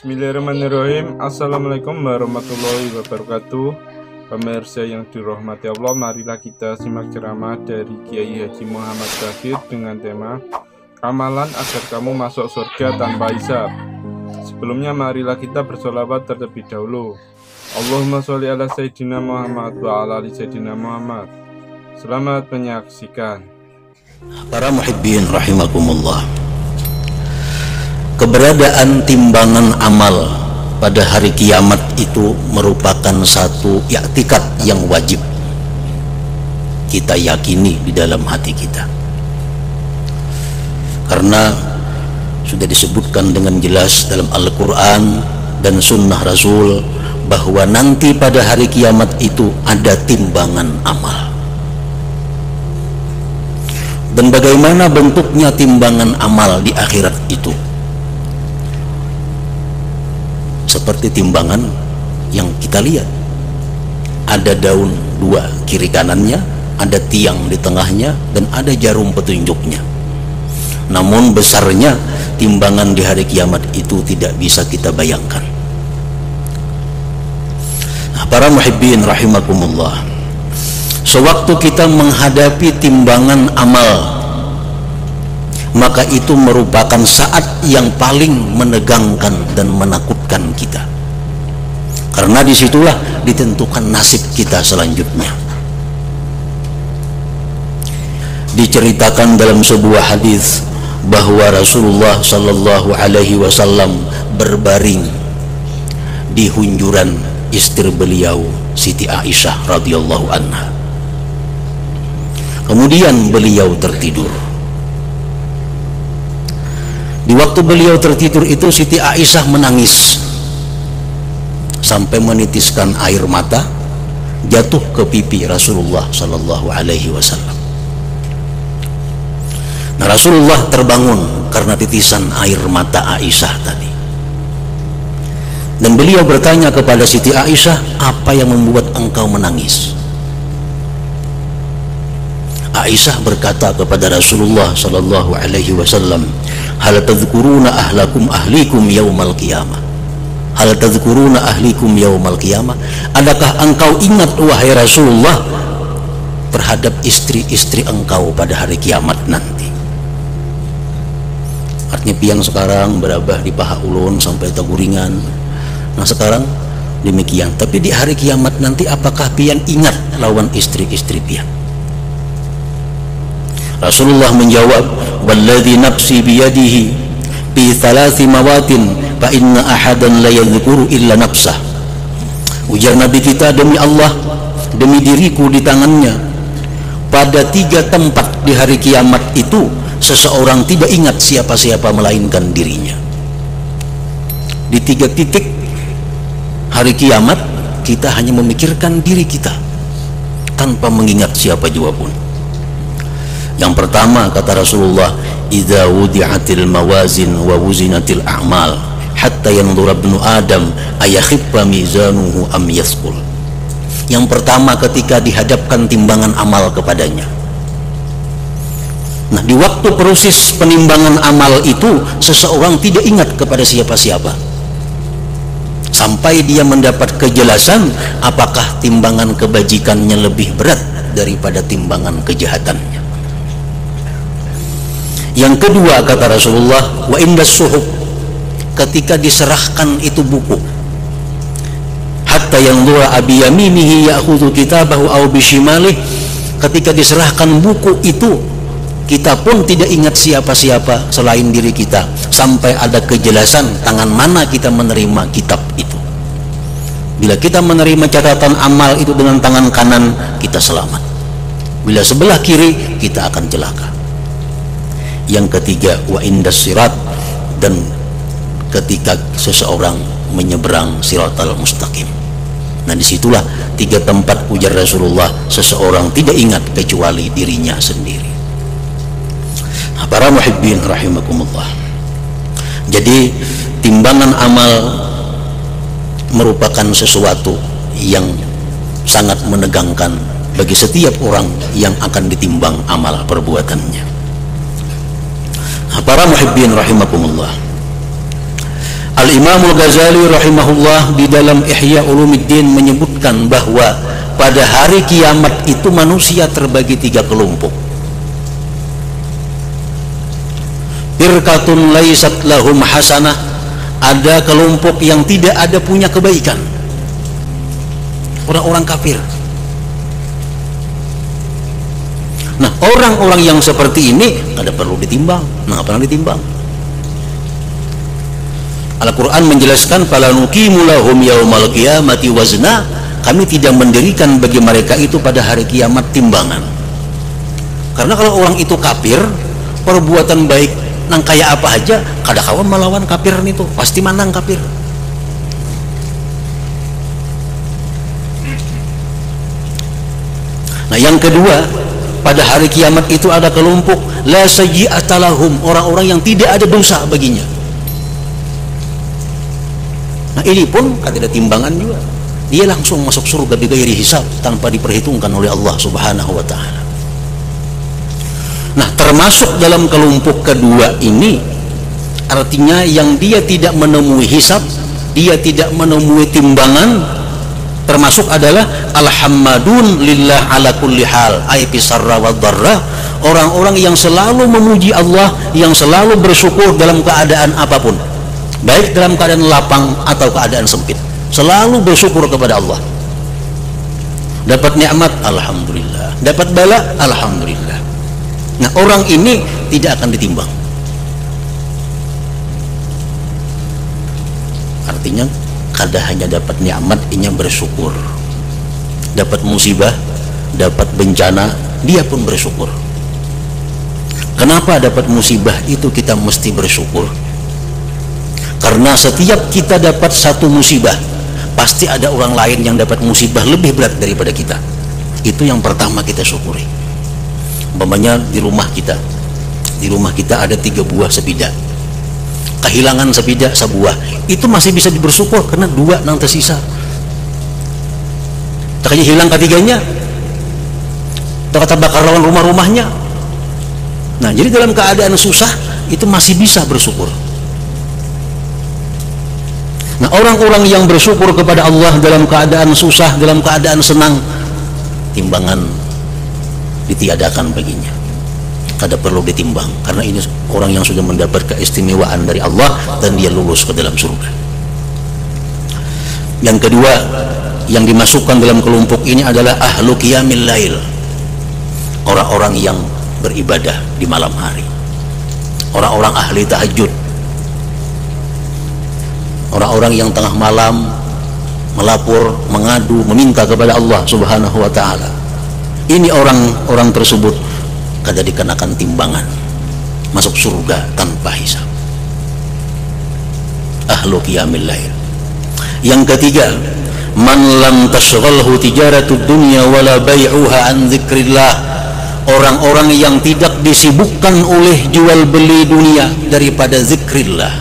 Bismillahirrahmanirrahim. Assalamualaikum warahmatullahi wabarakatuh. Pemirsa yang dirahmati Allah, marilah kita simak ceramah dari Kiai Haji Muhammad Bashir dengan tema Amalan agar kamu masuk surga tanpa hisab. Sebelumnya marilah kita bersolawat terlebih dahulu. Allahumma sholli ala Sayyidina Muhammad wa ala ali Sayyidina Muhammad. Selamat menyaksikan. Para muhibbin rahimakumullah, keberadaan timbangan amal pada hari kiamat itu merupakan satu i'tikad yang wajib kita yakini di dalam hati kita, karena sudah disebutkan dengan jelas dalam Al-Quran dan Sunnah Rasul bahwa nanti pada hari kiamat itu ada timbangan amal. Dan bagaimana bentuknya timbangan amal di akhirat itu? Seperti timbangan yang kita lihat, ada daun dua kiri kanannya, ada tiang di tengahnya, dan ada jarum petunjuknya. Namun besarnya timbangan di hari kiamat itu tidak bisa kita bayangkan. Nah, para muhibbin rahimakumullah, sewaktu kita menghadapi timbangan amal, maka itu merupakan saat yang paling menegangkan dan menakutkan kita, karena disitulah ditentukan nasib kita selanjutnya. Diceritakan dalam sebuah hadis bahwa Rasulullah Shallallahu Alaihi Wasallam berbaring di hunjuran istri beliau Siti Aisyah radhiyallahu anha. Kemudian beliau tertidur. Di waktu beliau tertidur itu Siti Aisyah menangis sampai menitiskan air mata jatuh ke pipi Rasulullah Sallallahu Alaihi Wasallam. Nah, Rasulullah terbangun karena titisan air mata Aisyah tadi, dan beliau bertanya kepada Siti Aisyah, apa yang membuat engkau menangis? Aisyah berkata kepada Rasulullah Sallallahu Alaihi Wasallam, hal tadhkuruna ahlakum ahlikum yaumal qiyamah, hal tadhkuruna ahlikum yaumal qiyamah, adakah engkau ingat wahai Rasulullah terhadap istri-istri engkau pada hari kiamat nanti? Artinya piang sekarang berabah di paha ulun sampai taguringan. Nah sekarang demikian, tapi di hari kiamat nanti apakah pian ingat lawan istri-istri pian? Rasulullah menjawab, walladzi nafsi biyadihi bi thalathi mawatin fa inna ahadan la yadhkuru illa nafsah. Ujar Nabi kita, demi Allah, demi diriku di tangannya, pada 3 tempat di hari kiamat itu seseorang tidak ingat siapa-siapa melainkan dirinya. Di 3 titik hari kiamat kita hanya memikirkan diri kita tanpa mengingat siapa juga pun. Yang pertama kata Rasulullah, idza wudi'atil mawazin wa wuzinatil a'mal hatta yanzura ibnu adam ayakhiffa mizanuhu am yasqul. Yang pertama ketika dihadapkan timbangan amal kepadanya. Nah, di waktu proses penimbangan amal itu seseorang tidak ingat kepada siapa-siapa sampai dia mendapat kejelasan apakah timbangan kebajikannya lebih berat daripada timbangan kejahatannya. Yang kedua kata Rasulullah, wa indas suhuf, ketika diserahkan itu buku, hatta yanzura abi yaminihi ya'khudhu kitabahu aw bishimalih, ketika diserahkan buku itu kita pun tidak ingat siapa-siapa selain diri kita sampai ada kejelasan tangan mana kita menerima kitab itu. Bila kita menerima catatan amal itu dengan tangan kanan, kita selamat. Bila sebelah kiri, kita akan celaka. Yang ketiga, wa indas sirat, dan ketika seseorang menyeberang siratal mustaqim. Nah disitulah 3 tempat ujar Rasulullah seseorang tidak ingat kecuali dirinya sendiri. Nah, para muhibbin rahimakumullah, jadi timbangan amal merupakan sesuatu yang sangat menegangkan bagi setiap orang yang akan ditimbang amal perbuatannya. Para muhibbin rahimakumullah, Al-Imamul Ghazali rahimahullah di dalam Ihya Ulumuddin menyebutkan bahwa pada hari kiamat itu manusia terbagi 3 kelompok. Firqatun laysat lahum hasanah, ada kelompok yang tidak ada punya kebaikan, orang-orang kafir. Nah, orang-orang yang seperti ini kada perlu ditimbang. Nah, apa yang ditimbang? Al-Quran menjelaskan, fala nuqimu lahum yaumal qiyamati wazna, kami tidak mendirikan bagi mereka itu pada hari kiamat timbangan. Karena kalau orang itu kafir, perbuatan baik nang kayak apa aja kada kawan melawan kafir itu, pasti menang kafir. Nah, yang kedua, pada hari kiamat itu ada kelompok la sayyi'ata lahum, orang-orang yang tidak ada dosa baginya. Nah, ini pun kada ada timbangan juga, dia langsung masuk surga bighairi hisab, tanpa diperhitungkan oleh Allah Subhanahu wa taala. Nah, termasuk dalam kelompok kedua ini artinya yang dia tidak menemui hisab, dia tidak menemui timbangan, termasuk adalah alhamdun lillah ala kulli hal, ay fisarra wa dharra, orang-orang yang selalu memuji Allah, yang selalu bersyukur dalam keadaan apapun, baik dalam keadaan lapang atau keadaan sempit, selalu bersyukur kepada Allah. Dapat nikmat, alhamdulillah. Dapat bala, alhamdulillah. Nah, orang ini tidak akan ditimbang. Artinya kada hanya dapat nikmat, inya bersyukur. Dapat musibah, dapat bencana, dia pun bersyukur. Kenapa dapat musibah itu kita mesti bersyukur? Karena setiap kita dapat satu musibah, pasti ada orang lain yang dapat musibah lebih berat daripada kita. Itu yang pertama kita syukuri. Umpamanya di rumah kita ada 3 buah sepeda, kehilangan sepeda sebuah, itu masih bisa bersyukur karena 2 nang tersisa. Taknya hilang ketiganya, kata bakar lawan rumah-rumahnya. Nah, jadi dalam keadaan susah itu masih bisa bersyukur. Nah, orang-orang yang bersyukur kepada Allah dalam keadaan susah, dalam keadaan senang, timbangan ditiadakan baginya, kada perlu ditimbang, karena ini orang yang sudah mendapat keistimewaan dari Allah dan dia lulus ke dalam surga. Yang kedua yang dimasukkan dalam kelompok ini adalah ahlu qiyamil lail, orang-orang yang beribadah di malam hari, orang-orang ahli tahajud, orang-orang yang tengah malam melapor, mengadu, meminta kepada Allah Subhanahu wa taala. Ini orang-orang tersebut kada dikenakan timbangan, masuk surga tanpa hisab. Ahlu qiyamil lail. Yang ketiga, man lam tashghalhu tijaratud dunya wala bai'uha an dzikrillah, orang-orang yang tidak disibukkan oleh jual beli dunia daripada zikrillah.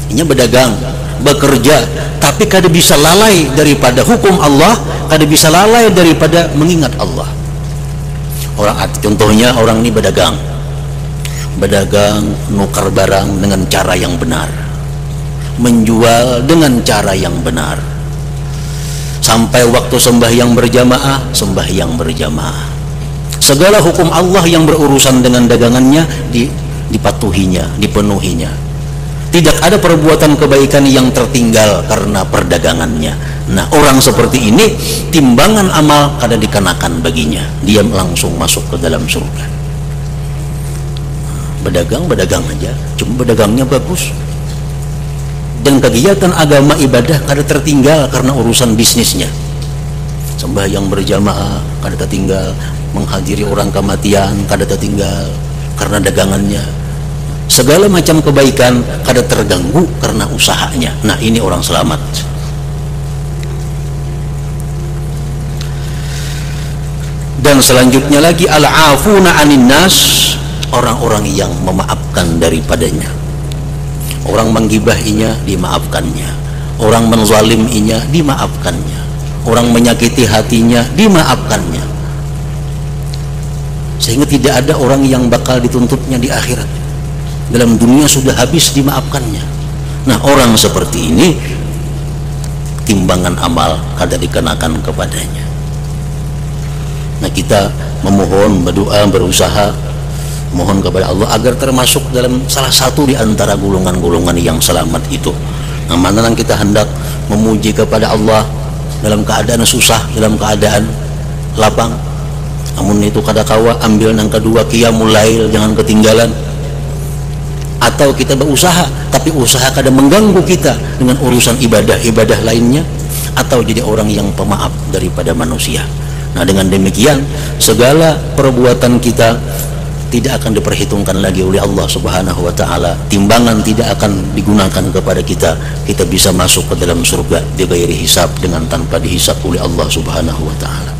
Ini berdagang, bekerja, tapi kada bisa lalai daripada hukum Allah, kada bisa lalai daripada mengingat Allah. Contohnya orang ini berdagang, nukar barang dengan cara yang benar, menjual dengan cara yang benar, sampai waktu sembahyang berjamaah, segala hukum Allah yang berurusan dengan dagangannya dipatuhinya, dipenuhinya. Tidak ada perbuatan kebaikan yang tertinggal karena perdagangannya. Nah, orang seperti ini timbangan amal kada dikenakan baginya, dia langsung masuk ke dalam surga. Berdagang aja, cuma berdagangnya bagus, dan kegiatan agama ibadah kada tertinggal karena urusan bisnisnya. Sembahyang berjamaah kada tertinggal, menghadiri orang kematian kada tertinggal karena dagangannya. Segala macam kebaikan kada terganggu karena usahanya. Nah, ini orang selamat. Dan selanjutnya lagi al-afuna 'anin nas, orang-orang yang memaafkan daripadanya. Orang menggibahinya dimaafkannya, orang menzaliminya dimaafkannya, orang menyakiti hatinya dimaafkannya, sehingga tidak ada orang yang bakal dituntutnya di akhirat. Dalam dunia sudah habis dimaafkannya. Nah, orang seperti ini timbangan amal kada dikenakan kepadanya. Nah, kita memohon, berdoa, berusaha mohon kepada Allah agar termasuk dalam salah satu di antara golongan-golongan yang selamat itu. Nah, mana kita hendak memuji kepada Allah dalam keadaan susah, dalam keadaan lapang, namun itu kada kawa ambil yang kedua qiyamul lail, jangan ketinggalan. Atau kita berusaha tapi usaha kadang mengganggu kita dengan urusan ibadah-ibadah lainnya, atau jadi orang yang pemaaf daripada manusia. Nah, dengan demikian segala perbuatan kita tidak akan diperhitungkan lagi oleh Allah Subhanahu wa taala. Timbangan tidak akan digunakan kepada kita. Kita bisa masuk ke dalam surga bighairi hisab, dengan tanpa dihisab oleh Allah Subhanahu wa taala.